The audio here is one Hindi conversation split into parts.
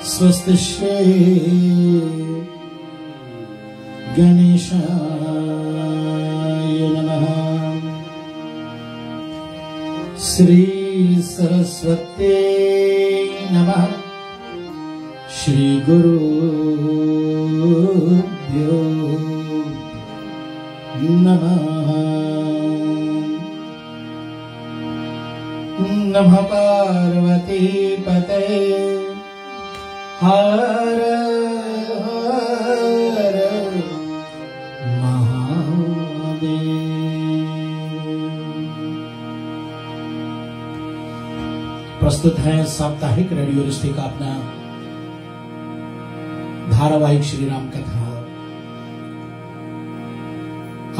स्वस्ति श्री गणेशाय नमः। श्री सरस्वती नमः। श्री गुरुभ्यो नमः। नमः पार्वती पते हर हर महादेव। प्रस्तुत है साप्ताहिक रेडियो रिश्ते का अपना धारावाहिक श्री राम कथा।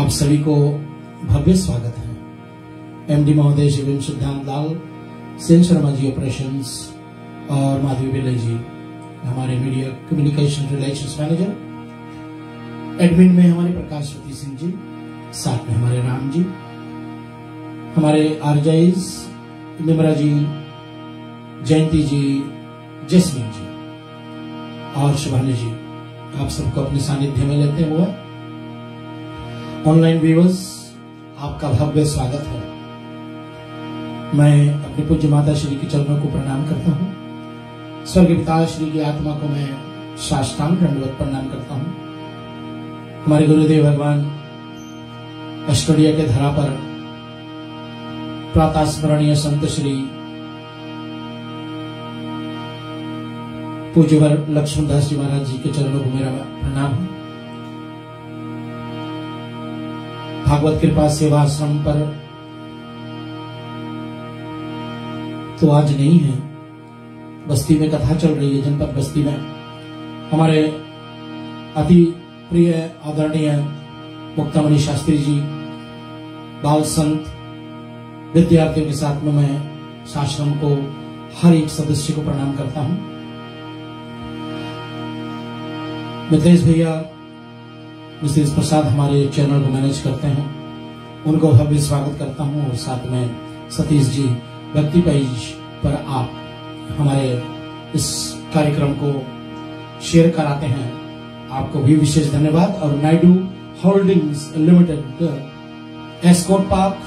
आप सभी को भव्य स्वागत है। एमडी महोदय श्री सिद्धांत लाल, सेन शर्मा जी ऑपरेशंस और माधवी बिल्ले जी हमारे media communication relations manager. Admin में हमारे प्रकाश श्रुति सिंह जी, साथ में हमारे राम जी, हमारे आरजाइज निमरा जी, जयंती जी, जसमीन जी और शुभानी जी, आप सबको अपने सानिध्य में लेते हुए ऑनलाइन व्यूअर्स आपका भव्य स्वागत है। मैं अपनी पूज्य माता श्री के चरणों को प्रणाम करता हूँ। स्वर्गीय पिता श्री की आत्मा को मैं साष्टांग दंडवत प्रणाम करता हूँ। हमारे गुरुदेव भगवान ऑस्ट्रेलिया के धरा पर प्रातः स्मरणीय संत श्री पूज्यवर लक्ष्मणदास जी महाराज जी के चरणों को मेरा प्रणाम है। भागवत कृपा सेवा आश्रम पर तो आज नहीं है, बस्ती में कथा चल रही है। जनपद बस्ती में हमारे अति प्रिय आदरणीय मुक्तामणि शास्त्री जी बाल संत विद्यार्थियों के साथ में मैं आश्रम को हर एक सदस्य को प्रणाम करता हूं। मितेश भैया मिसेस प्रसाद हमारे चैनल को मैनेज करते हैं, उनको भव्य स्वागत करता हूं। और साथ में सतीश जी भक्ति पेज पर आप हमारे इस कार्यक्रम को शेयर कराते हैं, आपको भी विशेष धन्यवाद। और Naidu holdings limited, Ascot park,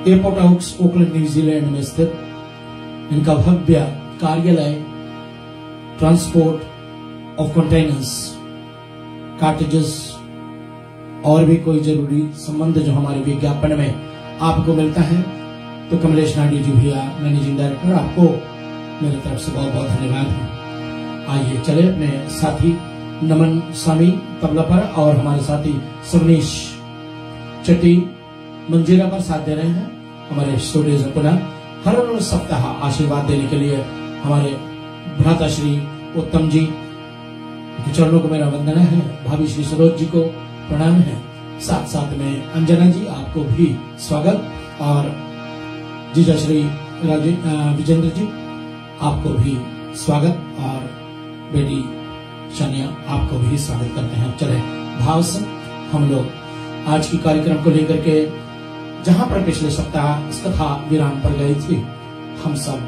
airport house, Oakland New Zealand में स्थित इनका भव्य कार्यालय ट्रांसपोर्ट ऑफ कंटेनर्स, कार्टेजेस और भी कोई जरूरी संबंध जो हमारे विज्ञापन में आपको मिलता है, तो कमलेश नायडू जी भैया मैनेजिंग डायरेक्टर, आपको मेरी तरफ से बहुत बहुत धन्यवाद है। आइए चले अपने साथी नमन स्वामी तबला पर और हमारे साथी सवनीश चट्टी मंजीरा पर साथ दे रहे हैं। हमारे स्टूडियो से पुनः हर सप्ताह आशीर्वाद देने के लिए हमारे भ्राता श्री उत्तम जी के चरणों को मेरा वंदना है। भाभी श्री सरोज जी को प्रणाम है। साथ साथ में अंजना जी आपको भी स्वागत, और जीजा श्री विजेंद्र जी आपको भी स्वागत, और बेटी शनिया आपको भी स्वागत करते हैं। चले भाव से हम लोग आज की कार्यक्रम को लेकर के जहां पर पिछले सप्ताह इस कथा विराम पर गई थी, हम सब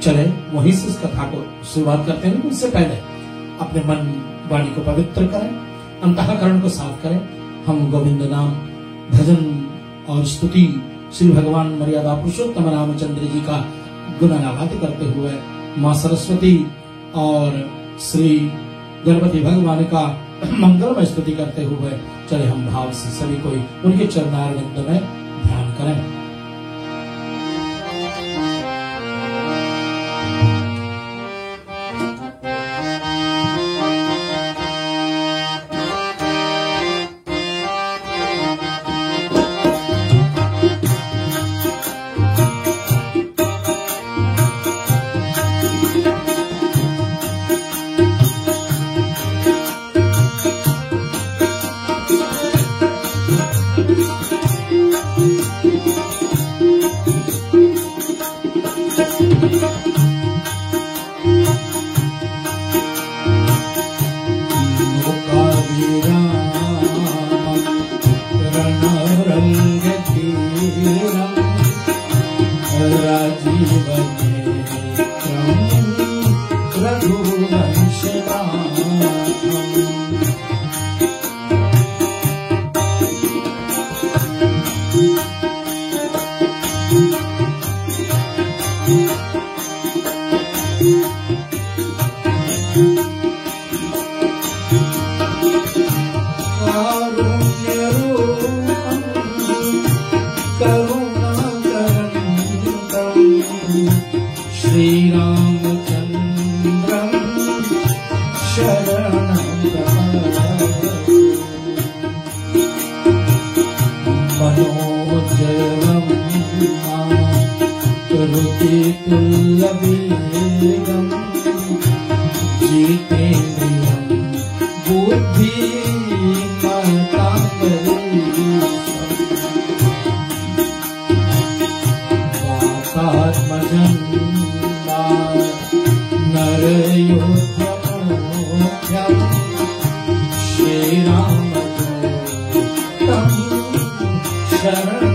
चले वहीं से इस कथा को शुरुआत करते हैं। उससे पहले अपने मन वाणी को पवित्र करें, अंतःकरण को साफ करें। हम गोविंद नाम भजन और स्तुति श्री भगवान मर्यादा पुरुषोत्तम रामचंद्र जी का गुणानावाद करते हुए माँ सरस्वती और श्री गणपति भगवान का मंगलमय स्तुति करते हुए चले हम भाव से सभी कोई उनके चरणारविंद में ध्यान करें। मनोजवम रुचितुल्लभेगम जितेन्द्रियं बुद्धिमतां वातात्मजं नरयोध्यमोख्यं श्रीरामदूतं शरणं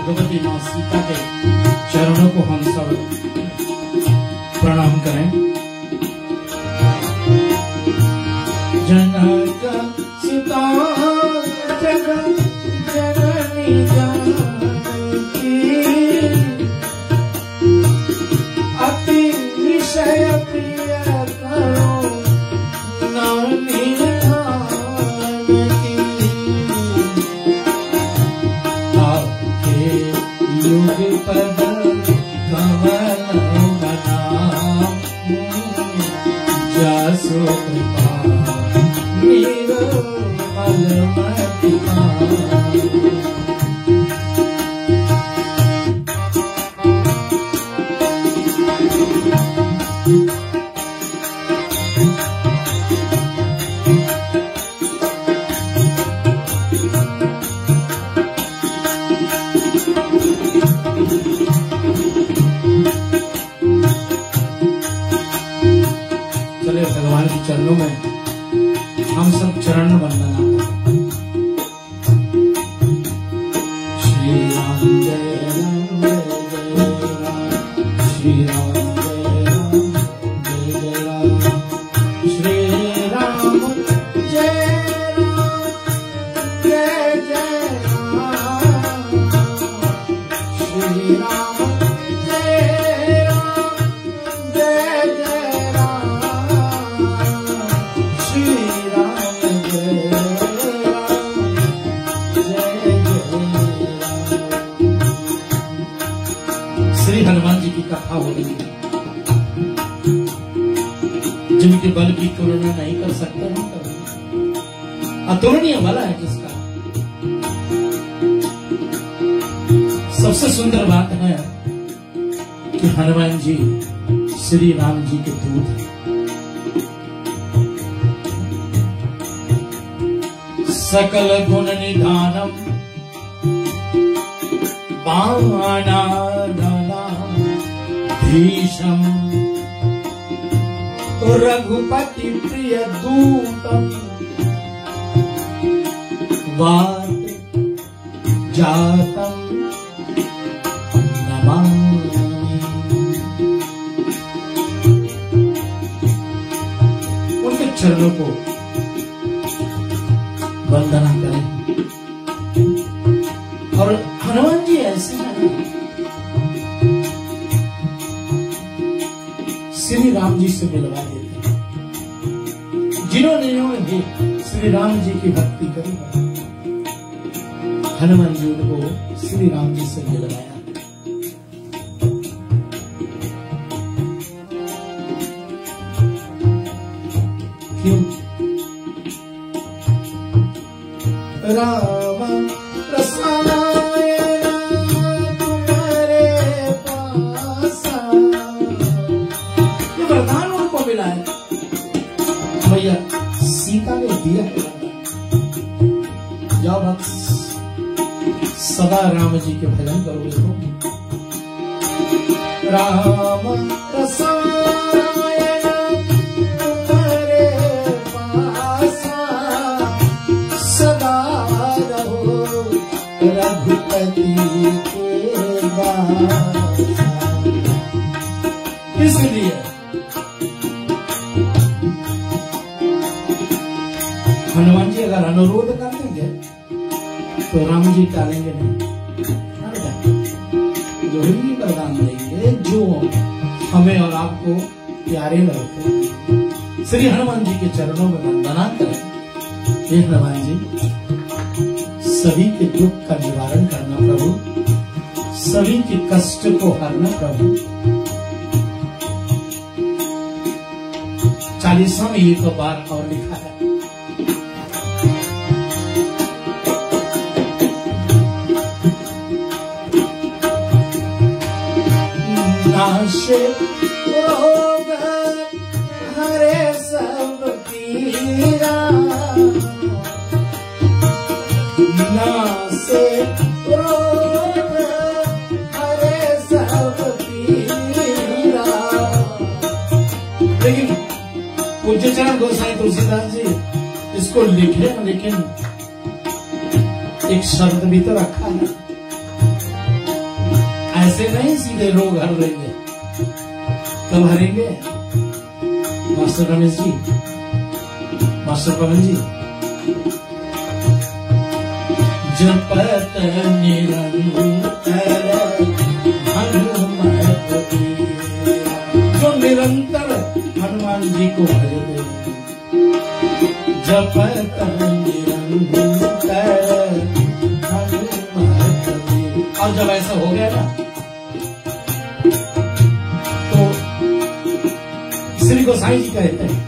भगवती मां सीता के चरणों को हम सब प्रणाम करें। जनक सीता जगत जननी जानकी अति विषय प्रिय करो नवनी युग पद कमल बना जसो कृपा निर्मल मति भगवान के चरणों में हम सब चरण वंदना करें। श्री राम जय राम श्री राम जय राम जय राम श्री राम जय राम श्री राम श्री हनुमान जी की कथा हो रही है, जिनके बल की तुलना नहीं कर सकते हम कभी। अतुलनीय बल है जिसका। सबसे सुंदर बात है कि हनुमान जी श्री राम जी के दूत हैं। सकल गुण निधानम भीषम रघुपति प्रिय दूतम वात जातम नमामि। उनके चरणों को वंदना करें। और हनुमान जी ऐसे हैं, श्री राम जी से मिलवा देते हैं। जिन्होंने भी श्री राम जी की भक्ति करी, हनुमान जी उनको श्री राम जी से मिलवाया। क्यों? राम रसायन तुम्हारे पासा। ये वरदान उनको मिला है भैया, सीता ने दिया है। जाओ भक्त सदा राम जी के भजन करो। देखो राम रसायन तुम्हारे पासा, सदा रहो रघुपति के दासा। इसलिए हनुमान जी अगर अनुरोध कर देंगे तो राम जी टालेंगे नहीं, जो ही वरदान देंगे जो हमें और आपको प्यारे लगते हैं। श्री हनुमान जी के चरणों में वंदना करें। हे हनुमान जी, सभी के दुख का निवारण करना प्रभु, सभी के कष्ट को हरना प्रभु। 40 में एक बार और लिखा है, नाशे रोग हरे सब पीरा, नाशे रोग हरे सब पीरा। लेकिन पूज्य चरण गोसाई तुलसीदास जी इसको लिखे, लेकिन एक शब्द भी तो रखा है, ऐसे नहीं सीधे रोग हर लेंगे। कब हरेंगे? मास्टर रमेश जी, मास्टर पवन जी, जपत निरंतर हनुमत बीरा, जो निरंतर हनुमान जी को भजते, जपत निरंतर हनुमत बीरा। और जब ऐसा हो गया ना, श्री गोसाई जी कहते हैं,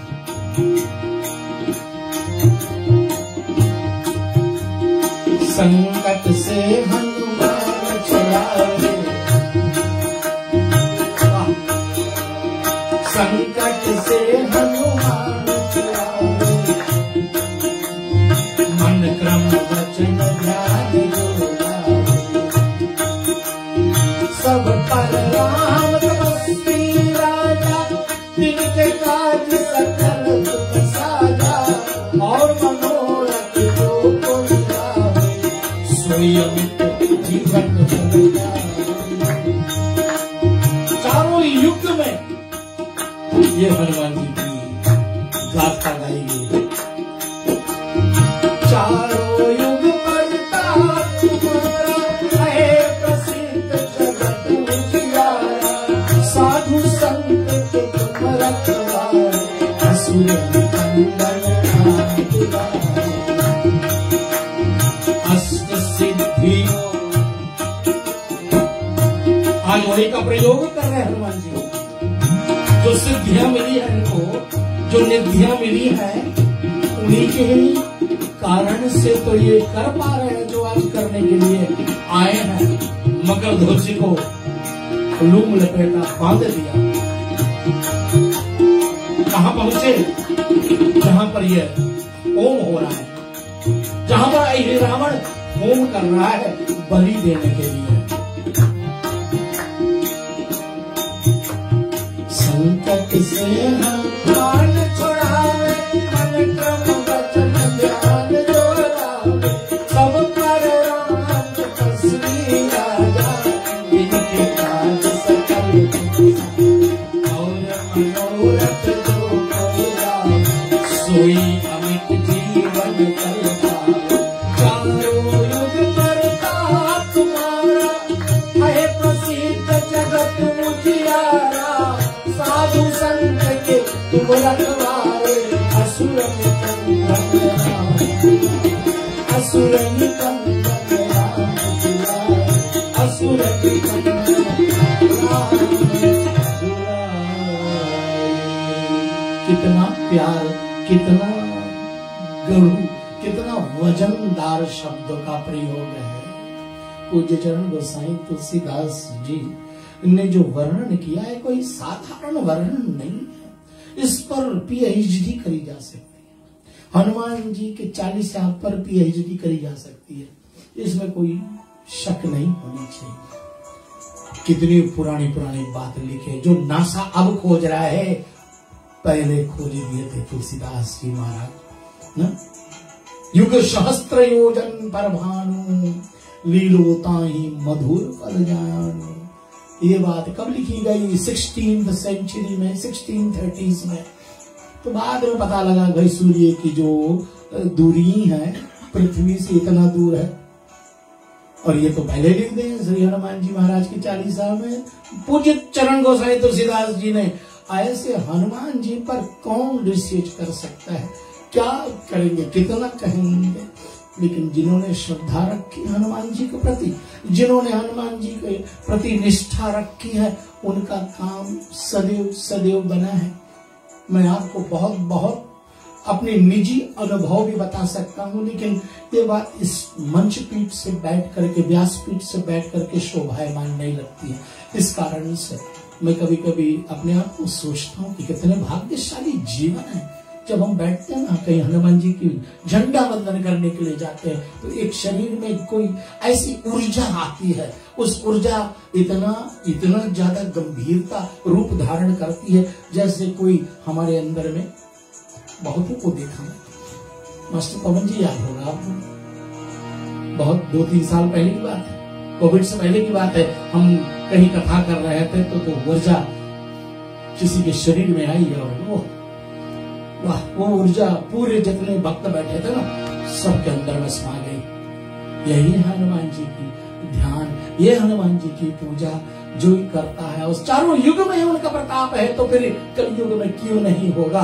संकट से हनुमान छुड़ावे, संकट से हनुमान छुड़ावे, मन क्रम वचन ध्यान जोड़ावे, सब पर राम तपस्वी राजा, तिनके काज सकल सुख साजा, और मनोरथ जो कोई लावे, सोई अमित जीवन फल जावे। चारों युग में ये हनुमान जी की गाथा गाई गई। चारों युग परताप तुम्हारा है प्रसिद्ध जगत उजियारा, साधु संत के तुम रखवारे, असुर निकंदन अष्ट सिद्धियों। आज वही का प्रयोग कर रहे हैं हनुमान जी। जो सिद्धियां मिली है इनको, जो निधियां मिली है, उन्हीं के ही कारण से तो ये कर पा रहे हैं जो आज करने के लिए आए हैं। मकर ध्वज को लूम लपेटा बांध दिया, कहां पहुंचे? जहां पर यह होम हो रहा है, जहां पर ये रावण होम कर रहा है बलि देने के लिए। संकट से हनुमान छुड़ावे, मन क्रम वचन ध्यान जोड़ावे, सब पर राम तपस्वी राजा, इनके काज सकल और मनोरथ जो कोई लावे, सोई अमित जीवन फल पावे। चारों युग परताप तुम्हारा है प्रसिद्ध जगत उजियारा, साधु संत के तुम रखवारे, असुर निकंदन असुर निकंदन असुर निकंदन। कितना प्यार, कितना गढ़ कितना वजनदार शब्दों का प्रयोग है। पूज्य चरण गोसाई तुलसीदास जी ने जो वर्णन किया है कोई साधारण वर्णन नहीं है। इस पर पीएचडी करी जा सकती है। हनुमान जी के 40 पर पीएचडी करी जा सकती है, इसमें कोई शक नहीं होनी चाहिए। कितनी पुरानी पुरानी बात लिखे जो नासा अब खोज रहा है, पहले खोज दिए थे तुलसीदास जी महाराज ना। युग सहस्त्र योजन पर भानु, लीलोता ही मधुर फल जानु। ये बात कब लिखी गई? 16th सेंचुरी में, 1630s में। तो बाद में पता लगा भाई सूर्य की जो दूरी है पृथ्वी से इतना दूर है, और ये तो पहले लिख दें श्री हनुमान जी महाराज की 40 में। पूज्य चरण गोसाई तुलसीदास जी ने ऐसे हनुमान जी पर कौन रिसर्च कर सकता है? क्या करेंगे, कितना कहेंगे? लेकिन जिन्होंने श्रद्धा रखी हनुमान जी के प्रति, जिन्होंने हनुमान जी के प्रति निष्ठा रखी है, उनका काम सदैव सदैव बना है। मैं आपको बहुत बहुत अपने निजी अनुभव भी बता सकता हूँ, लेकिन ये बात इस मंच पीठ से बैठ करके, व्यास पीठ से बैठ करके शोभायमान नहीं लगती है। इस कारण से मैं कभी कभी अपने आप को सोचता हूँ कि कितने भाग्यशाली जीवन है। जब हम बैठते हैं ना, कहीं हनुमान जी की झंडा वंदन करने के लिए जाते हैं, तो एक शरीर में कोई ऐसी ऊर्जा आती है, उस ऊर्जा इतना ज्यादा गंभीरता रूप धारण करती है, जैसे कोई हमारे अंदर में, बहुतों को देखा मैं। मास्टर पवन जी याद होगा आपको, बहुत 2-3 साल पहले की बात है, कोविड से पहले की बात है। हम कहीं कथा कर रहे थे तो ऊर्जा किसी के शरीर में आई, और वो ऊर्जा पूरे जितने भक्त बैठे थे ना, सबके अंदर में समा गई। यही हनुमान जी की ध्यान, ये हनुमान जी की पूजा जो ही करता है, उस चारों युग में उनका प्रताप है, तो फिर कलयुग में क्यों नहीं होगा?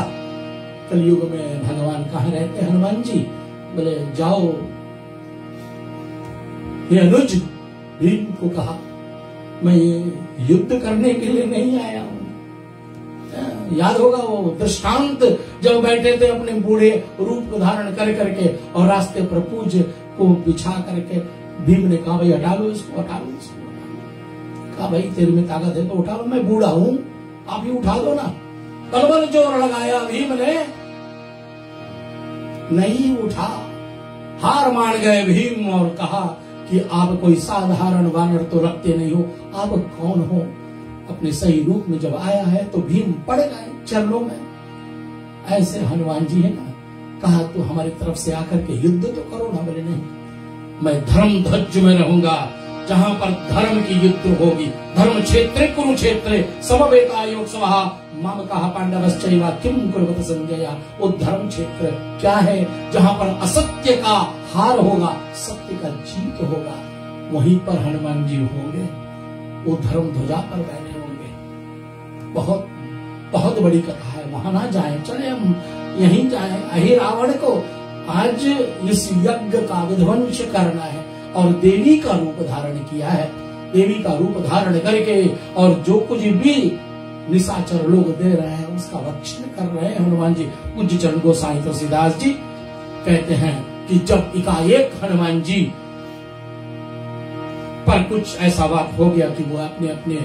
कलयुग में भगवान कहाँ रहते हैं? हनुमान जी बोले जाओ, ये अनुज भीम को कहा मैं ये युद्ध करने के लिए नहीं आया हूं। याद होगा वो दृष्टांत जब बैठे थे अपने बूढ़े रूप को धारण कर करके, और रास्ते पर पूज्य को बिछा करके भीम ने कहा भाई हटा लो इसको, हटा लो इसको। कहा भाई तेरे में ताकत है तो उठा लो, मैं बूढ़ा हूं, आप ही उठा लो ना। बलबल जोर लगाया भीम ने, नहीं उठा। हार मान गए भीम और कहा कि आप कोई साधारण वानर तो रखते नहीं हो, आप कौन हो? अपने सही रूप में जब आया है तो भीम पड़ गए चरणों में। ऐसे हनुमान जी है ना, कहा तो हमारी तरफ से आकर के युद्ध तो करो ना। बोले नहीं, मैं धर्म ध्वज में रहूंगा, जहां पर धर्म की युद्ध होगी। धर्म क्षेत्रे कुरुक्षेत्रे समवेतायोग स्वहा माम कहा पांडवश्चैव किम कुर्वत संजय। वो धर्म क्षेत्र क्या है? जहां पर असत्य का हार होगा, सत्य का जीत होगा, वहीं पर हनुमान जी होंगे, वो धर्म ध्वजा पर बैठे होंगे। बहुत बहुत बड़ी कथा है, वहां ना जाए, चले हम यहीं जाए। अहि रावण को आज इस यज्ञ का विध्वंस करना है, और देवी का रूप धारण किया है। देवी का रूप धारण करके और जो कुछ भी निशाचर लोग दे रहे हैं उसका रक्षण कर रहे हैं हनुमान जी। पूज्य चरण गोसाई तुलसीदास जी कहते हैं कि जब एकाएक हनुमान जी पर कुछ ऐसा बात हो गया कि वो अपने अपने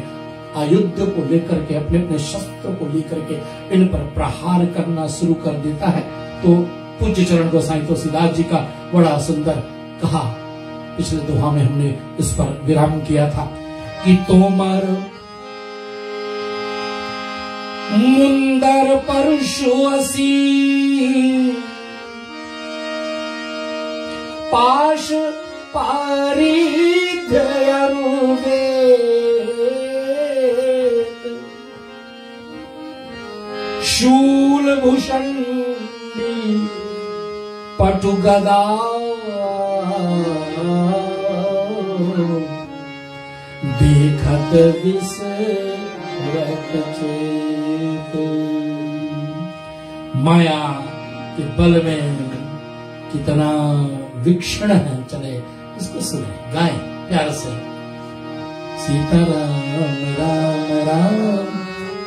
आयुध को लेकर के, अपने अपने शस्त्र को लेकर के इन पर प्रहार करना शुरू कर देता है, तो पूज्य चरण गोसाई तुलसीदास जी का बड़ा सुंदर कहा, पिछले दोहा में हमने इस पर विराम किया था कि तोमर मुंदर परशुअसी पाश पारिध शूल भूषण पटु गदा देखत विसरत चेत। माया के बल में कितना विक्षण है, चले इसको सुने, गाएं प्यार से। सीता राम राम राम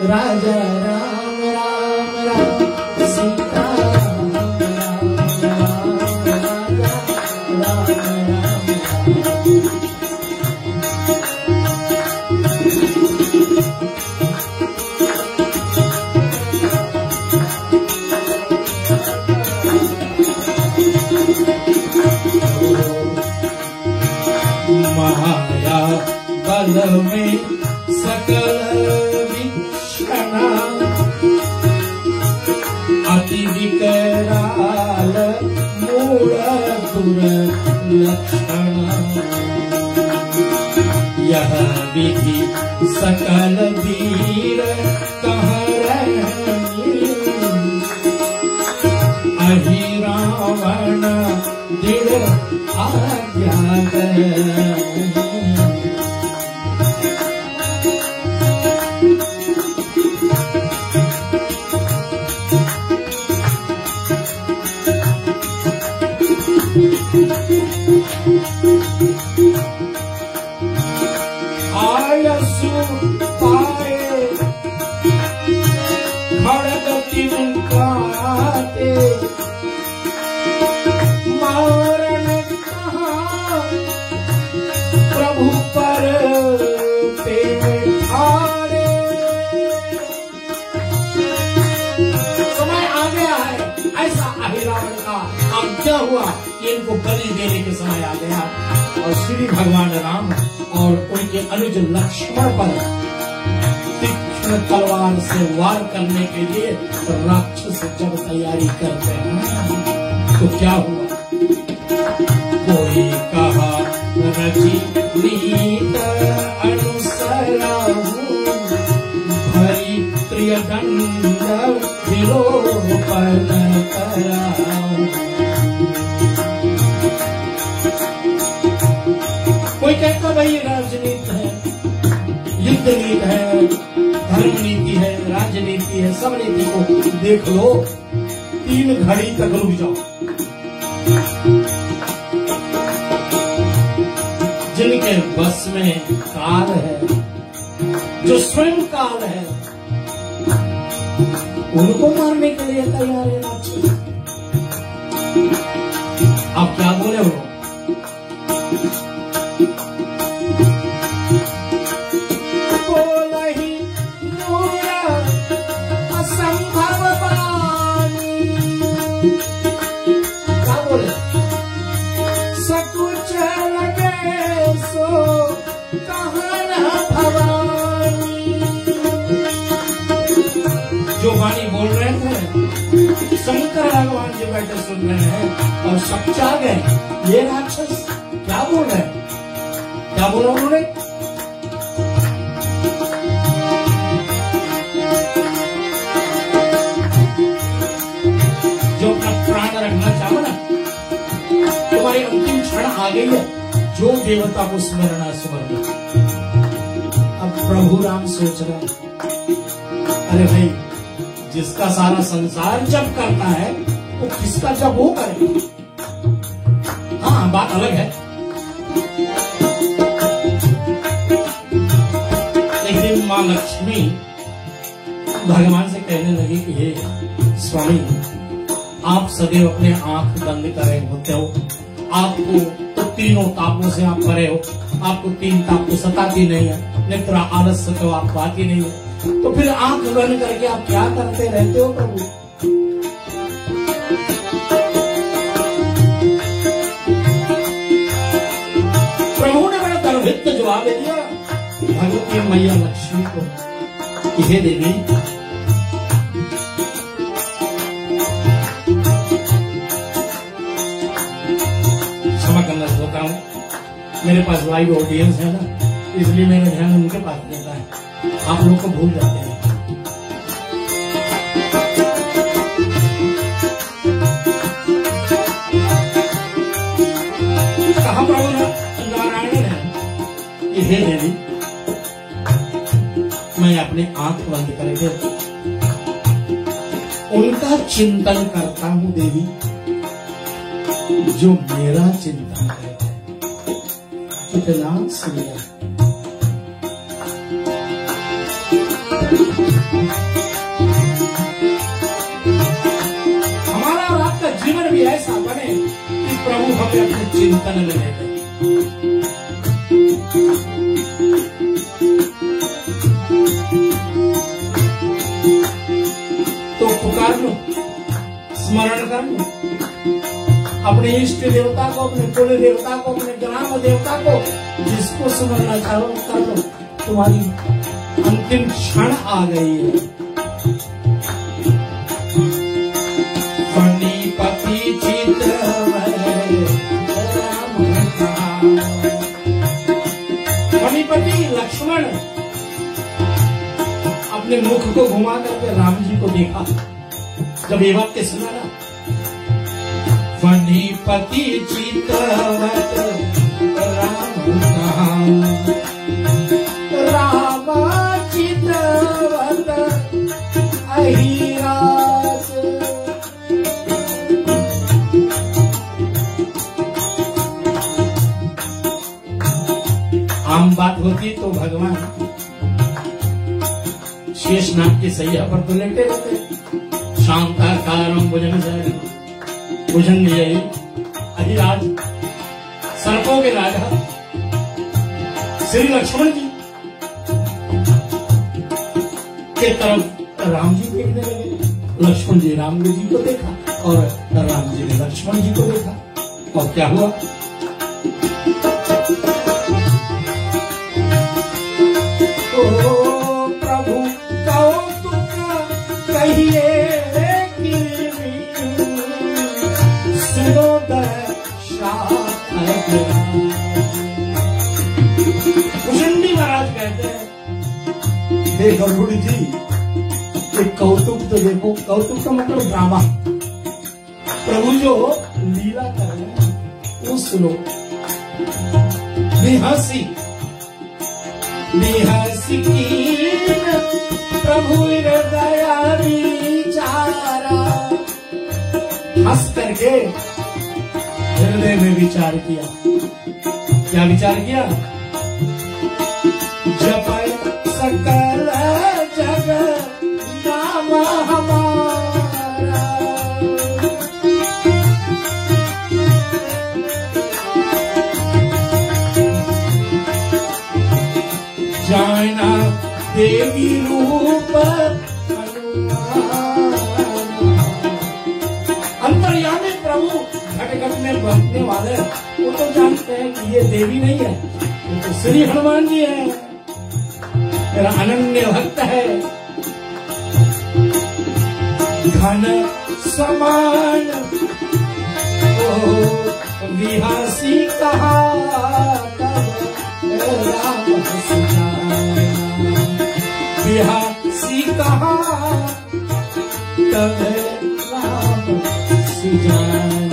राजा राम राम राम, सीता राम राम राम काल में सकल विक्षणा अति विकराल मूल दुर्लक्षणा यह विधि सकल वीर कहरनी अहि रावण दृढ़ आज्ञा आयसु पाए खड़ग तिनकाते मारण कहा प्रभु पर पेठारे। समय आ गया है, ऐसा अहिरावण का आज्ञा हुआ कि इनको बलि देने के समय आ गया और श्री भगवान राम और उनके अनुज लक्ष्मण पर तीक्ष्ण तलवार से वार करने के लिए राक्षस जब तैयारी करते हैं तो क्या हुआ? कोई कहा रचि नीत अनुसराहूं भरी प्रिय दंड विलोपन कराऊं। कोई कहता भाई राजनीति है, युद्ध नीति है, धर्म नीति है, राजनीति है, सब नीति को देख लो, 3 घड़ी तक रुक जाओ। जिनके बस में काल है, जो स्वयं काल है, उनको मारने के लिए तैयार है राक्षस। आप क्या बोले हो? जो वाणी बोल रहे थे शंकर भगवान जी बैठे सुन रहे हैं और सच्चा गए। ये राक्षस क्या बोल रहे हैं? क्या बोला उन्होंने? जो अपना प्राण रखना चाहो ना, तुम्हारी अंतिम क्षण आ गई है, जो देवता को स्मरण स्मरण। अब प्रभु राम सोच रहे हैं, अरे भाई जिसका सारा संसार जप करता है वो किसका जप वो करे? हाँ, बात अलग है, लेकिन मां लक्ष्मी भगवान से कहने लगी कि हे स्वामी, आप सदैव अपने आंख बंद करे होते हो, आपको तो तीनों तापों से आप परे हो, आपको 3 ताप तो सताती नहीं है, निद्रा आलस्य तो आप पाती नहीं है, तो फिर आंख बंद करके आप क्या करते रहते हो प्रभु? प्रभु ने बड़ा गर्भित जवाब दिया भगवती मैया लक्ष्मी को, हे देवी, क्षमा करना चाहता हूँ, मेरे पास लाइव ऑडियंस है ना, इसलिए मेरा ध्यान उनके पास रहता है, आप लोग को भूल जाते हैं। कहा प्रभु नारायण है कि हे देवी, मैं अपनी आंख बंद करके उनका चिंतन करता हूं देवी, जो मेरा चिंतन करता है। कितना सुंदर। हमारा और आपका जीवन भी ऐसा बने कि प्रभु हमें अपने चिंतन में लेते। तो पुकार लो, स्मरण कर लो अपने इष्ट देवता को, अपने कुल देवता को, अपने ग्राम देवता को, जिस जिसको सुनना चाहो कर लो, तुम्हारी अंतिम क्षण आ गई है। फणिपति फणिपति लक्ष्मण अपने मुख को घुमा करके राम जी को देखा। जब ये वाक्य सुना ना, फणिपति चितवत राम चितवत अहिराज। आम बात होती तो भगवान शेषनाग की सैया पर तो लेटे रहते, शांताकारं भुजंगशयनं अहिराज, सर्पों के राजा श्री लक्ष्मण जी के तरफ राम जी देखने लगे। लक्ष्मण जी राम जी को देखा और राम जी ने लक्ष्मण जी को देखा, और क्या हुआ? ओ प्रभु कौतुक कहिए भुजंगी महाराज कहते हैं, देखो गुरु जी एक कौतुक तो देखो। कौतुक का मतलब ड्रामा। प्रभु जो लीला कर रहे हैं वो सुनो। निहसी निहसी प्रभु हृदय विचारा, हंस करके हृदय में विचार किया। क्या विचार किया? जप सकल जग नाम हमारा, जाना देवी रूप अंतर्यामी प्रभु घट घट में बसने वाले, वो तो जानते हैं कि ये देवी नहीं है, ये तो श्री हनुमान जी है, मेरा अनन्य भक्त है। घन समान ओ विहासी कहा राम विहासी कहा तब राम सुजाना।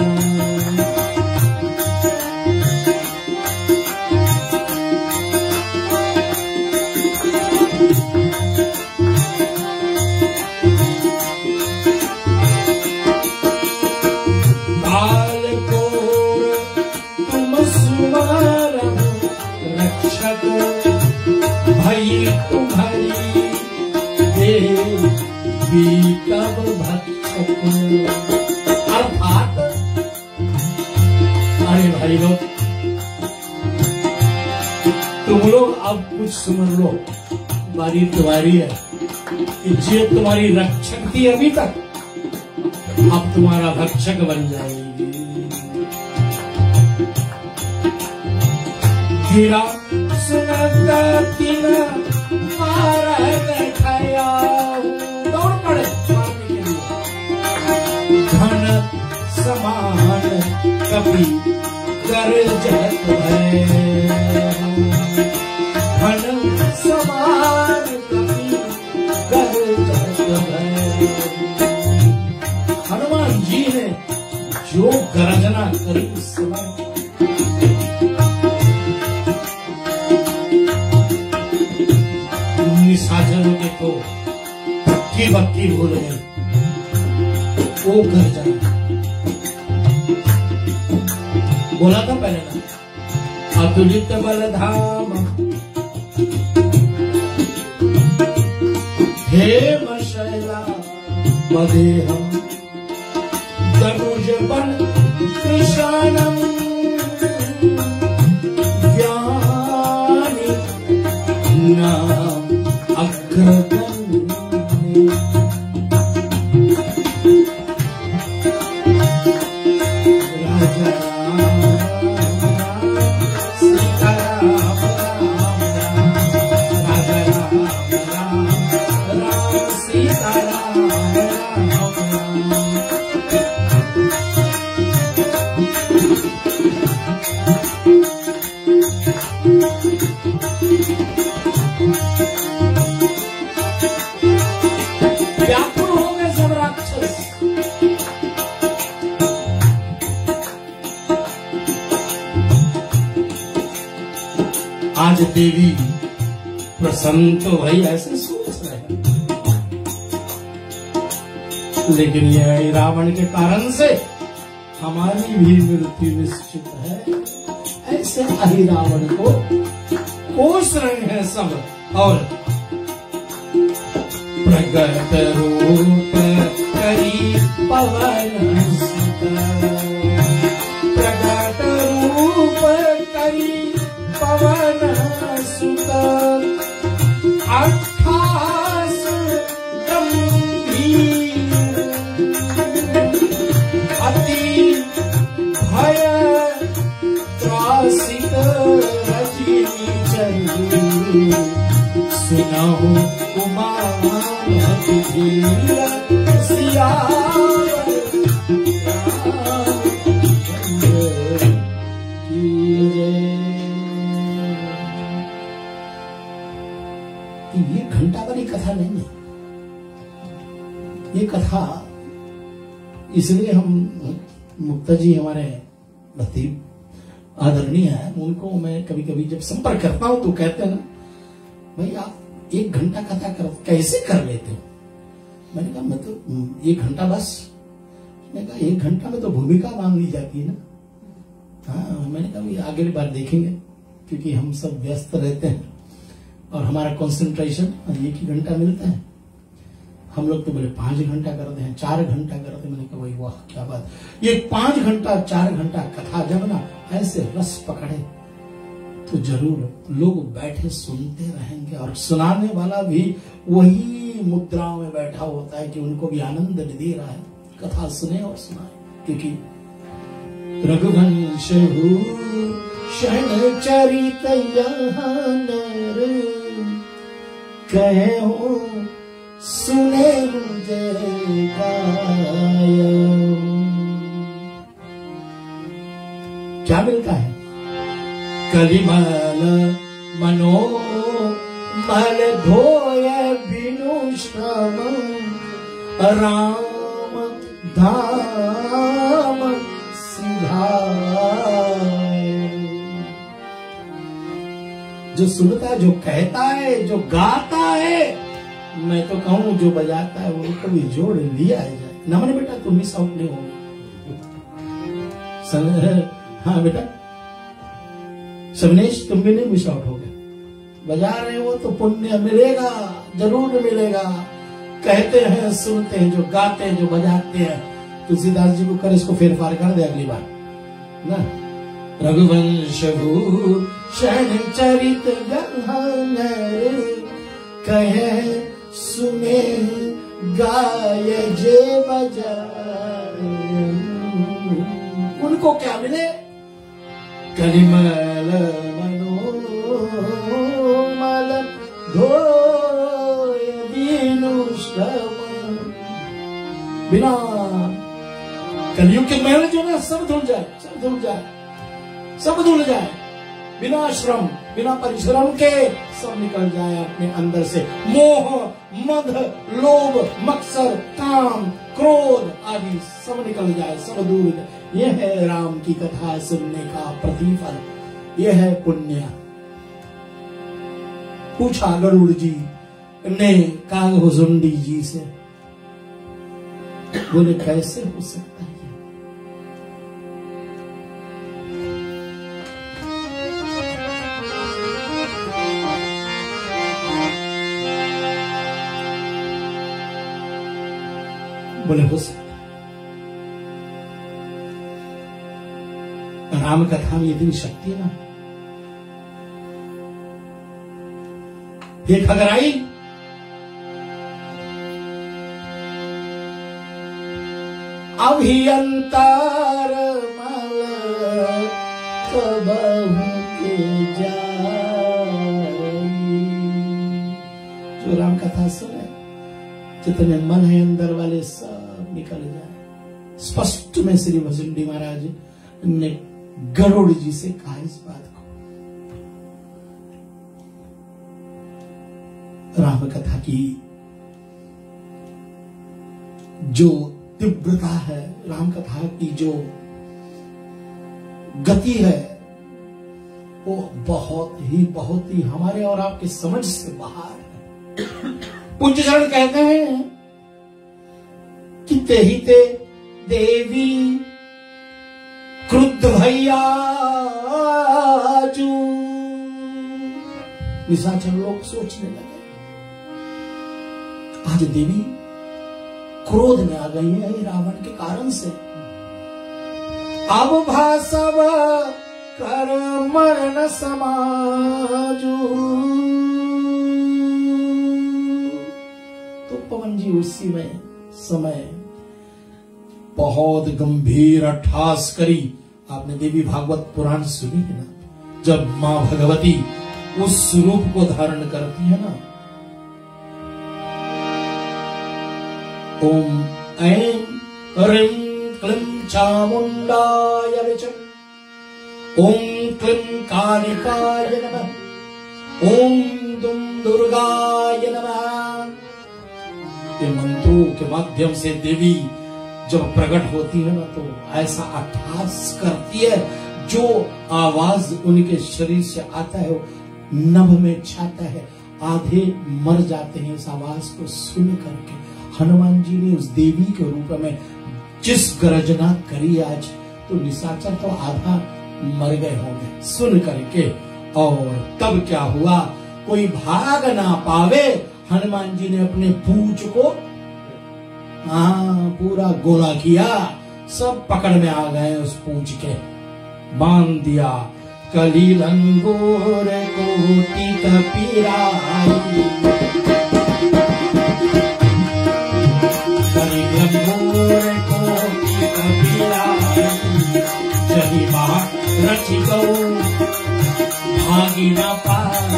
भई तुम्हारी देवी कब भक्षक। अर्थात अरे भाई लोग, तुम लोग अब कुछ समझ लो, बारी तुम्हारी है कि जे तुम्हारी रक्षक थी अभी तक, अब तुम्हारा भक्षक बन जाएगी। गिरा दौड़ पड़े घन समान कपि गर्जत है, घन समान कपि गर्जत है। हनुमान जी ने जो गर्जना करी उस समय साजनों के तो बक्की बक्की भूल गए। वो गर्जना बोला था पहले ना, अतुलित बलधाम हेम शैला मदेहम तनुज बन कृष्णम ज्ञानी नाम राजा सीताराम आज देवी प्रसन्न तो भाई ऐसे सोच रहे हैं, लेकिन यह रावण के कारण से हमारी भी मृत्यु निश्चित है। ऐसे ही रावण को कोस रहे हैं सब। और प्रगट रूप करी पवन सुत, प्रगट रूप करी पवन सुत, 28 गंभीर अति भय त्रासित रजनी चंद्र, सुनाओ उमापति धीर सियावर रामचंद्र की जय। ये घंटा वाली कथा नहीं है, ये कथा इसलिए हम मुक्ता जी हमारे अति आदरणीय है, उनको मैं कभी कभी जब संपर्क करता हूं तो कहते हैं ना, भाई आप 1 घंटा कथा कैसे कर लेते हो? मैंने कहा मैं तो 1 घंटा बस। मैंने कहा 1 घंटा में तो भूमिका मान ली जाती है ना। हाँ, मैंने कहा भाई अगली बार देखेंगे, क्योंकि हम सब व्यस्त रहते हैं और हमारा कंसंट्रेशन 1 ही घंटा मिलता है। हम लोग तो बोले 5 घंटा करते हैं, 4 घंटा करते हैं। मैंने कहा भाई वाह क्या बात, ये 5 घंटा 4 घंटा कथा जब ना ऐसे रस पकड़े तो जरूर लोग बैठे सुनते रहेंगे, और सुनाने वाला भी वही मुद्राओं में बैठा होता है कि उनको भी आनंद दे रहा है। कथा सुने और सुनाए, क्योंकि रघुवंश शरण चरित यहाँ नर कहे हो सुने जय गाय। क्या मिलता है? कलिमल मनोमल धोय बिनु श्रम, राम धाम सिधाय। जो सुनता है, जो कहता है, जो गाता है, मैं तो कहूं जो बजाता है उनको भी जोड़ लिया जाए। नमन बेटा तुम मिस आउट नहीं होगे। हाँ बेटा सबनेश तुम भी नहीं मिस आउट हो गए। बजा रहे हो तो पुण्य मिलेगा, जरूर मिलेगा। कहते हैं, सुनते हैं, जो गाते हैं, जो बजाते हैं। तुलसीदास जी को कर इसको फेरफार कर दे अगली बार ना। रघुवंश भूषण चरित गहन कहे सुने गाय जे बजाय। उनको क्या मिले? कलिमल मनोमल धोय बिनु श्रम। बिना कलयुग के महल जो ना सब धुल जाए, सब धुल जाए, सब धुल जाए। बिना श्रम, बिना परिश्रम के सब निकल जाए अपने अंदर से। मोह, मद, लोभ, मत्सर, काम, क्रोध आदि सब निकल जाए, सब दूर जाए। यह है राम की कथा सुनने का प्रतिफल, यह है पुण्य। पूछा गरुड़ जी ने कागभुजुंडी जी से, बोले कैसे हो सकता है? बोले हो सकता। राम कथा में इतनी शक्ति ना। ये खगराई अभियंतार मल कबहू के जाई। जो राम कथा सुने, जितने मन है अंदर वाले सब निकल जाए। स्पष्ट में श्री भुजुंडी महाराज ने गरुड़ जी से कहा इस बात को। राम कथा की जो तीव्रता है, राम कथा की जो गति है, वो बहुत ही हमारे और आपके समझ से बाहर है। पूज्य चरण कहते हैं कि तेहिते देवी क्रुद्ध भैया जू। निशाचर लोग सोचने लगे आज देवी क्रोध में आ गई है रावण के कारण से। अब भासव कर मरण समाजू। तो पवन जी उसी में समय बहुत गंभीर अट्ठास करी। आपने देवी भागवत पुराण सुनी है ना, जब मां भगवती उस रूप को धारण करती है ना, ओम ऐं ह्रीं क्लीं चामुंडाय विचं, ओम क्लीं कालिकाय नमः, ओम दुम दुर्गाय नमः। ये मंत्रों के माध्यम से देवी जब प्रकट होती है ना तो ऐसा अट्ठास करती है, जो आवाज उनके शरीर से आता है वो नभ में छाता है। आधे मर जाते हैं इस आवाज को सुन करके। हनुमान जी ने उस देवी के रूप में जिस गर्जना करी आज, तो निशाचर तो आधा मर गए होंगे सुन करके। और तब क्या हुआ, कोई भाग ना पावे, हनुमान जी ने अपने पूंछ को पूरा गोला किया, सब पकड़ में आ गए उस पूंछ के, बांध दिया। कलील अंगूर कोटि कपीराई, कलील अंगूर कोटि कपीराई, जही बात रचि गौ भागी न पाए।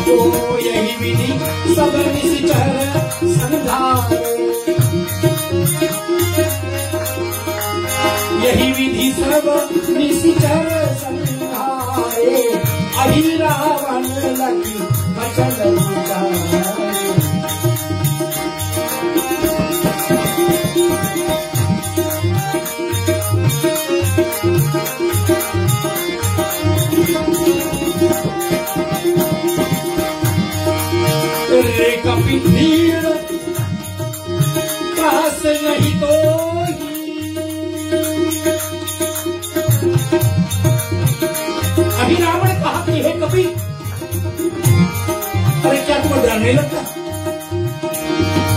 तो यही विधि सब निश्चर संधारे, यही विधि सब निश्चर संधारे, अहि रावण लगी बचन विचारे। रे कपि भीड़ कहाँ से नहीं तो अभी रावण कहा कि है कपि, अरे क्या तुम्हें डर नहीं लगता?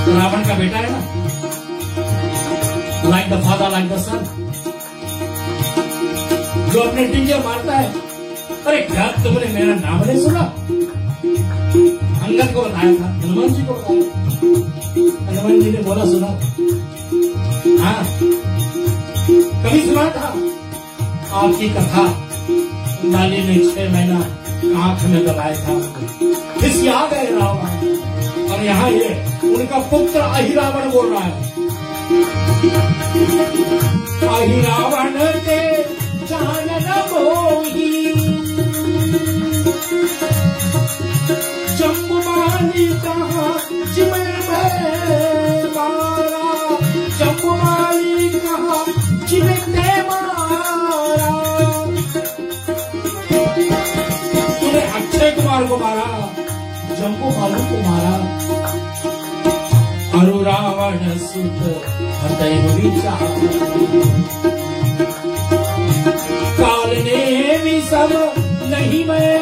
रावण का बेटा है ना, like the father like the son, जो अपने टिंगे मारता है। अरे क्या तुमने मेरा नाम नहीं सुना? अंगद को बताया था, हनुमान जी को बताया। हनुमान जी ने बोला सुना, हाँ कभी सुना था आपकी कथा। नाली ने 6 महीना आंख में दबाया था, किसी आ गए रावण, और यहाँ ये उनका पुत्र अहिरावण बोल रहा है। अहिरावण के जान न मोही, जम्बुमाली कहा जिमन में मारा, जम्बुमाली कहा जिमन में मारा। तूने अक्षय कुमार को मारा, जम्बुमाली को मारा। अरु रावण सुत हृदय विचार, काल ने भी सब नहीं मैं।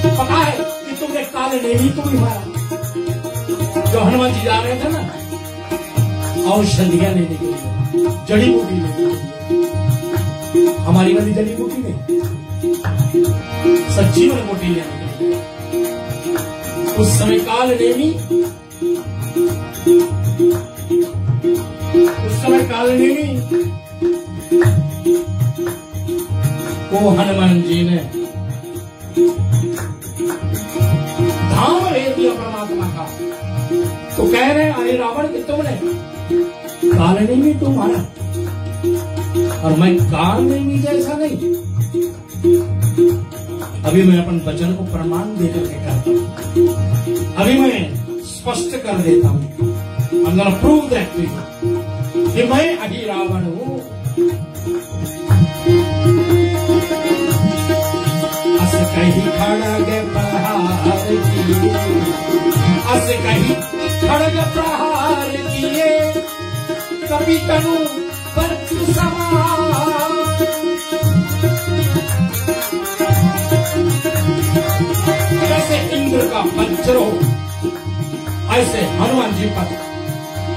पता है कि तुमने काले नेमी को भी मारा। जो हनुमान जी जा रहे थे ना औषधियां लेने के लिए, जड़ी बूटी लेने के लिए, हमारी वाली जड़ी बूटी नहीं, सच्ची वाली बूटी लेने के लिए। उस समय काल नेमी, उस समय काल नेमी को हनुमान जी ने धाम ले दिया परमात्मा का। तो कह रहे अरे रावण कि तुमने काल नेमी तो मारा, और मैं काल नेमी जैसा नहीं। अभी मैं अपन वचन को प्रमाण देकर के कहता हूं, अभी मैं स्पष्ट कर देता हूं। I'm gonna prove that to you कि मैं अहिरावण हूं। अस कहीं खड़ग प्रहार किए, अस कहीं खड़ग प्रहार किए, कभी तनु पर सवार। जैसे इंद्र का वज्र हो, ऐसे हनुमान जी पर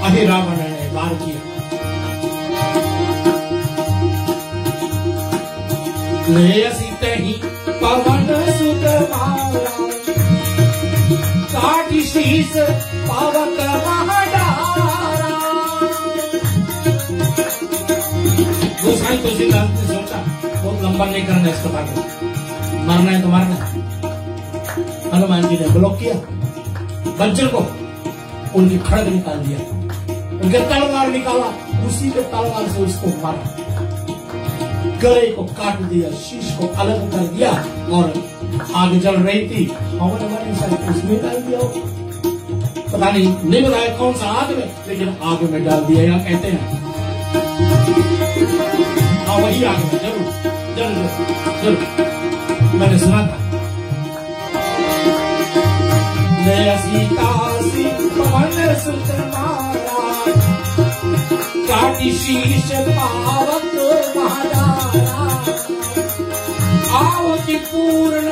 अधिरावण ने वार किया। ले सीते ही पवन सुत मारा, काटी शीस पावक महाडारा। गोसाई तुलसीदास ने सोचा बहुत लंबा नहीं करना इस कथा को, मरना है तो मरना है। हनुमान जी ने ब्लॉक किया वज्र को, उनकी खड़ग निकाल दिया, उनके तलवार निकाला, उसी के तलवार से उसको मारा, गले को काट दिया, शीश को अलग कर दिया और आग जल रही थी, उसमें डाल दिया। पता नहीं बताया कौन सा आग में, लेकिन आग में डाल दिया। यहाँ कहते हैं हाँ वही आग में, जरूर जरूर जरूर मैंने सुना था। सीता सी पवन सुत मारा, काटी शीश पावक महाडारा। आवती पूर्ण,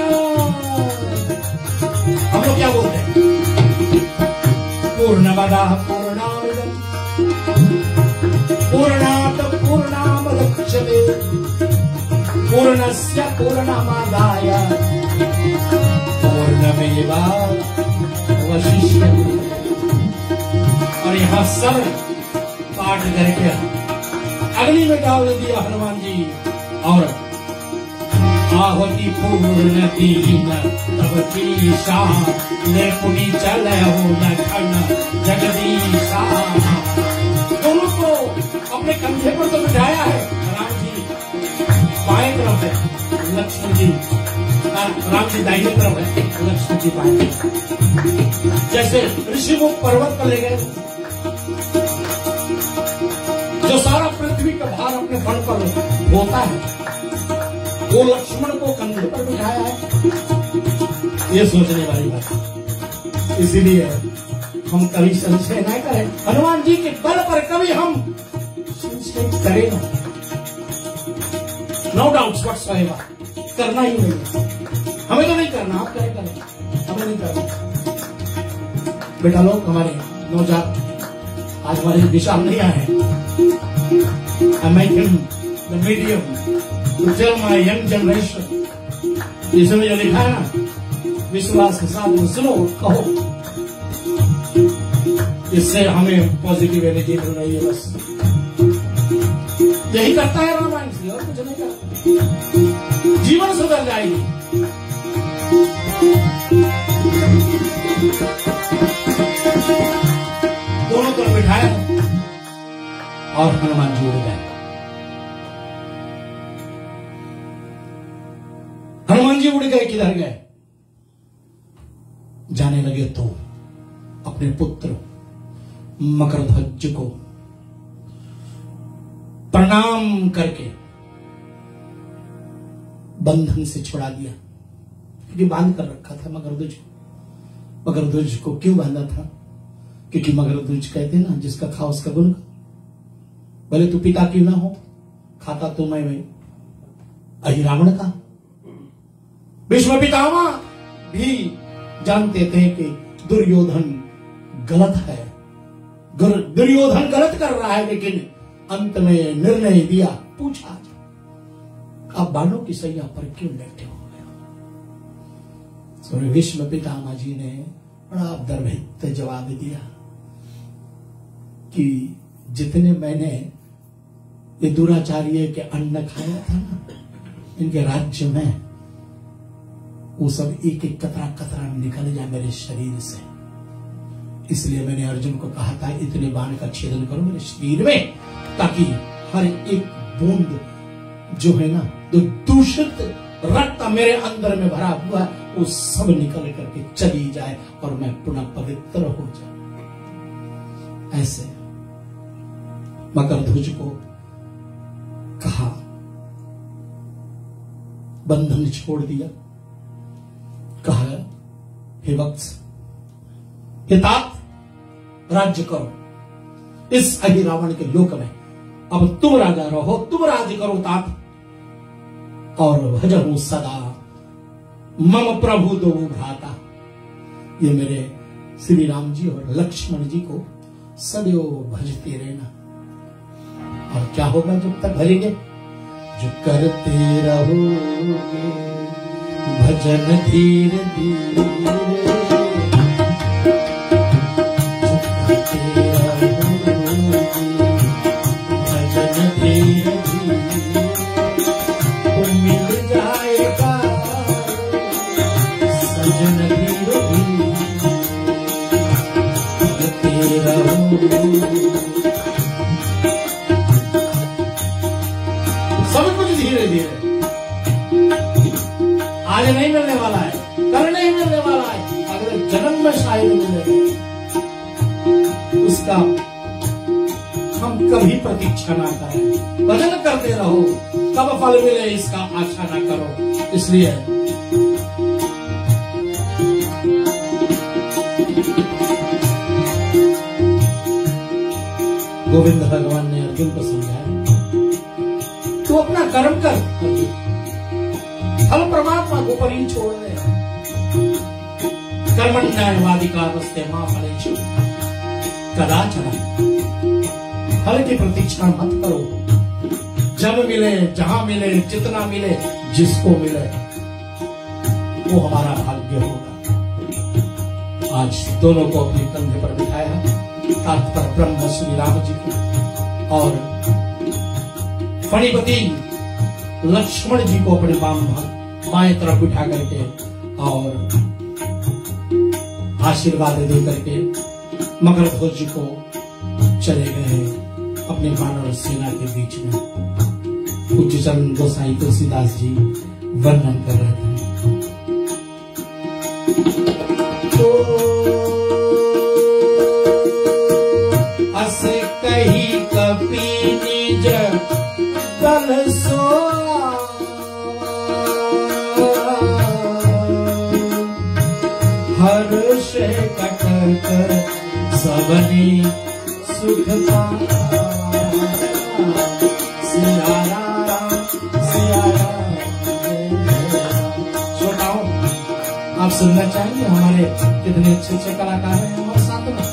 हम लोग क्या बोलते हैं? पूर्णमदा पूर्णामिदं पूर्णात् पूर्णमुदच्यते पूर्णस्य पूर्णमादाय पूर्णमेवावशिष्यते। और यहाँ सब पाठ करके अग्नि में डाल दिया हनुमान जी। और आहुति पूर्ण दीन तब कीशा, ले पुनी चले हो न खन जगदीशा। दोनों को अपने कंधे पर तो बिठाया है। राम जी बाएं तरफ है, लक्ष्मण जी राम जी दाहिने तरफ है, लक्ष्मण जी बाएं। जैसे ऋषि मुख पर्वत पर ले गए, जो सारा पृथ्वी का भार अपने बल पर होता है, वो लक्ष्मण को कंधे पर बिठाया है। ये सोचने वाली बात, इसीलिए हम कभी संशय न करें। हनुमान जी के बल पर कभी हम संशय करें ना, नो डाउट व्हाटसोएवर, करना ही नहीं। हमें तो नहीं करना, आप करें हमें नहीं करना। बेटा लोग हमारे नौजात आज हमारे विशाल नहीं आए हैं। I make him the medium to tell my young generation. इसमें जो लिखा है ना, विश्वास के साथ सुनो, कहो, इससे हमें पॉजिटिव एनर्जी मिल रही है। बस यही करता है रामायण से, और कुछ नहीं करता। जीवन सुधर जाएगी। दोनों तरफ बिठाया और हनुमान जी उड़ गए। हनुमान जी उड़ गए, किधर गए? जाने लगे तो अपने पुत्र मकरध्वज को प्रणाम करके बंधन से छुड़ा दिया, क्योंकि बांध कर रखा था मकरध्वज को। मकरध्वज को क्यों बांधा था? क्योंकि मकरध्वज कहते ना, जिसका खा उसका गुण, भले तू पिता क्यों ना हो, खाता तो मैं अहिरावण का। भीष्म पितामह भी जानते थे कि दुर्योधन गलत है, दुर्योधन गलत कर रहा है, लेकिन अंत में निर्णय दिया, पूछा आप बाणों की सैया पर क्यों लेटे हो गए? भीष्म पितामह जी ने बड़ा दर्भित जवाब दिया कि जितने मैंने ये दुराचार्य के अन्न खाया था ना इनके राज्य में, वो सब एक एक कतरा कतरा निकल जाए मेरे शरीर से। इसलिए मैंने अर्जुन को कहा था इतने बाण का छेदन करो मेरे शरीर में, ताकि हर एक बूंद जो है ना, जो दूषित रक्त मेरे अंदर में भरा हुआ है, वो सब निकल करके चली जाए और मैं पुनः पवित्र हो जाऊं। ऐसे मकरध्वज को कहा, बंधन छोड़ दिया। कहा, हे वत्स, हे तात, राज्य करो इस अहिरावण के लोक में। अब तुम राजा रहो, तुम राज्य करो तात, और भजहु सदा मम प्रभु दो भ्राता। ये मेरे श्री राम जी और लक्ष्मण जी को सदैव भजते रहना। और क्या होगा जब तक भजेंगे? जो करते रहोगे भजन धीरे धीरे, सब कुछ धीरे धीरे। आज नहीं मिलने वाला है, कल नहीं मिलने वाला है, अगले जन्म में शायद मिलेगा। उसका हम कभी प्रतीक्षा ना करें, भजन करते रहो, कब फल मिले इसका आशा ना करो। इसलिए गोविंद भगवान ने अर्जुन को समझाया, तू अपना कर्म कर, फल परमात्मा को पर ही छोड़ दे। कर्मण्येवाधिकारस्ते मा फलेषु कदाचन। फल की प्रतीक्षा मत करो। जब मिले, जहां मिले, जितना मिले, जिसको मिले, वो हमारा भाग्य होगा। आज दोनों को अपने कंधे पर बिठाया, तात्पर ब्रह्म श्री राम जी को और फणिपति लक्ष्मण जी को अपने बाएं तरफ उठा करके और आशीर्वाद दे करके मकर ध्वज को चले गए अपने वानर सेना के बीच में। पूज्य चरण गोसाई तुलसीदास जी वर्णन कर रहे थे। अस कही कपि निज दल सोआ, हर्ष कटक सबनी सुख पाया। सिया राम, सिया राम। श्रोताओं, आप सुनना चाहेंगे हमारे कितने अच्छे कलाकार हैं हमारे साथ में,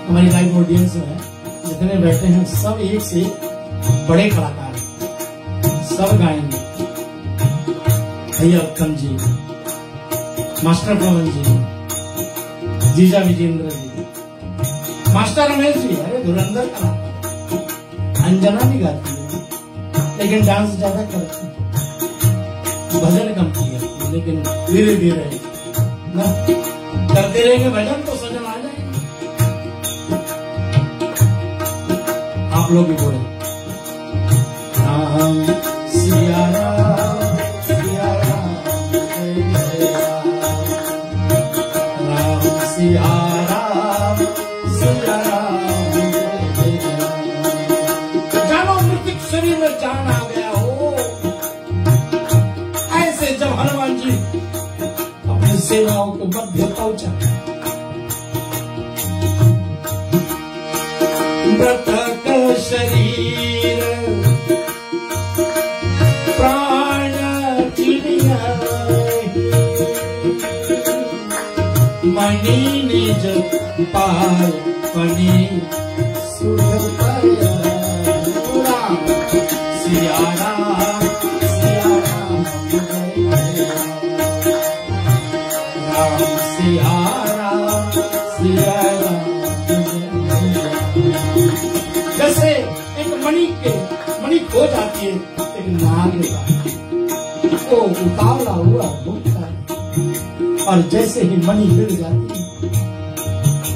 हमारी लाइव ऑडियंस में जितने बैठे हैं सब एक से बड़े कलाकार हैं, सब गाएंगे। भैया उत्तम जी, मास्टर पवन जी, जीजा विजेंद्र जी, मास्टर रमेश जी, अरे धुरंधर कलाकार। अंजना भी गाती है लेकिन डांस ज्यादा करती है, भजन कम किया, लेकिन धीरे धीरे करते रहेंगे भजन तो सजन आ जाएंगे। आप लोग भी बोले राम सिया राम, सिया राम, राम सिया राम, सिया राम। जानो मृतिक शरीर में जान आ गया हो, ऐसे जब हनुमान जी अपनी सेनाओं के मध्य पहुंचा, मृतक शरीर प्राण चिड़िया, मणि निज पाल पनी सुख पाया। सिया राम, सिया राम, राम सिया राम, सिया राम। जैसे एक मणि खो जाती है एक नाग का, वो उतावला हुआ घूमता है, और जैसे ही मणि मिल जाती है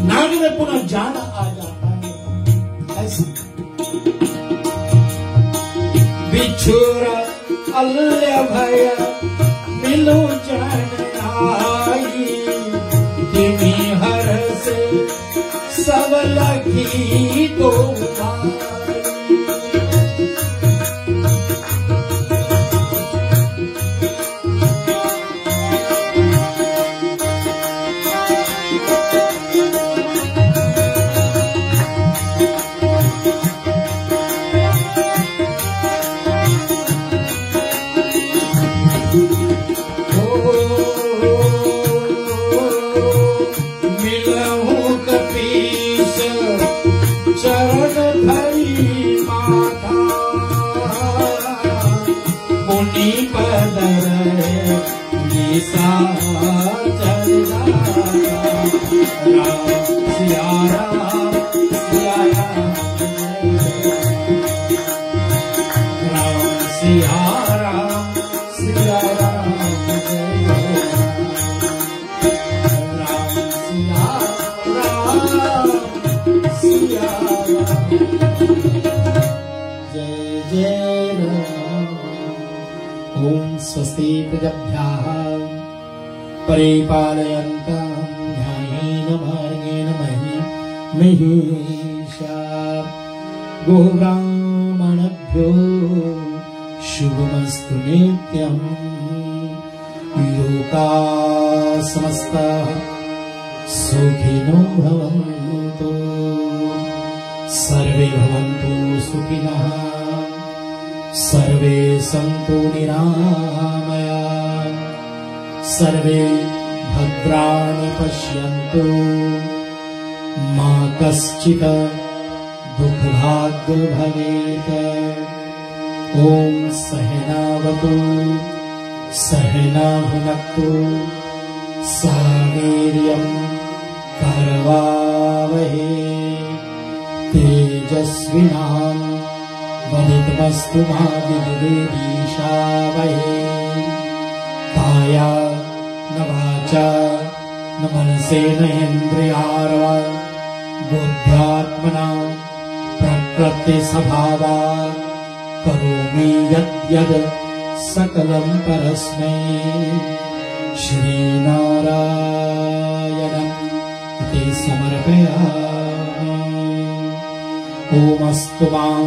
नाग में पुनः जान आ जाता है। ऐसे बिछुर अल्य भय मिलो जान आई, तिमी हर से सब लखी दो चरण धरी माथा मुनि पदर निसा चरना राम सिया राम सिया राम सिया राम सिया राम राम सिया राम सिया जय जय राम। ओम स्वस्ति प्रजभ्यः परिपालयन्तां न्यायेन मार्गेण महीषा गोब्राह्मणभ्यो शुभमस्तु नित्यम् लोकाः समस्ताः सुखिनो भवन्तु सर्वे भवन्तु सुखिनः सर्वे सन्तु निरामयाः सर्वे भद्राणि पश्यन्तु मा कश्चित् दुःखभाग् भवेत्। ॐ सहनावतु सहना भुनक्तु सह वीर्यं करवावहै तेजस्विनां वदितमस्तु मा विद्विषावहै काया न वाचा न मनसेन इन्द्रियार्वा बुद्ध्यात्मना प्रकृतिस्वभावात् करोमि यद्यद् सकलं परस्मै श्रीनारायणम् इति समर्पयामि। ओमस्तु मां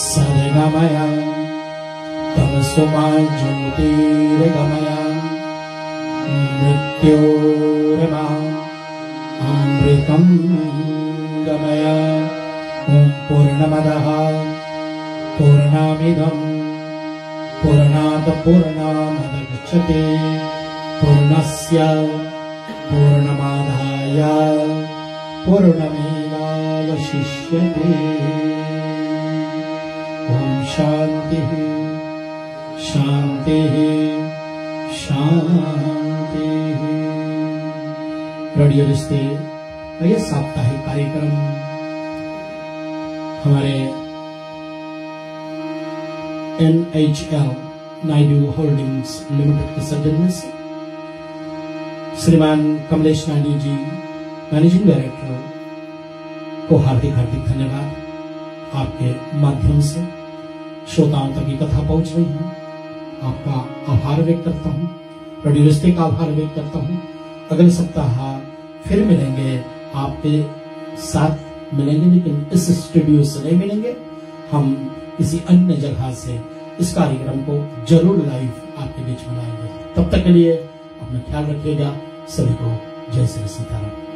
सद्गमय तमसु मां ज्योतिर्गमय मृत्योर्माम् अमृतं गमय। ॐ पूर्णमदः पूर्णमिदं पूर्णात् पूर्णमुदच्यते पूर्णस्य पूर्णमादाय पूर्णमेवावशिष्यते। ॐ शान्तिः शान्तिः शान्तिः। रेडियो रिश्ते ये साप्ताहिक कार्यक्रम हमारे NHL नायडू होल्डिंग्स लिमिटेड के सौजन्य से श्रीमान कमलेश नायडू जी मैनेजिंग डायरेक्टर को हार्दिक हार्दिक धन्यवाद। आपके माध्यम से श्रोताओं तक ये कथा पहुंच रही है, आपका आभार व्यक्त करता हूँ, रेडियो रिश्ते का आभार व्यक्त करता हूँ। अगले सप्ताह फिर मिलेंगे, आपके साथ मिलेंगे, लेकिन इस स्टूडियो से नहीं मिलेंगे, हम किसी अन्य जगह से इस कार्यक्रम को जरूर लाइव आपके बीच में लाएंगे। तब तक के लिए अपना ख्याल रखिएगा। सभी को जय श्री सीताराम।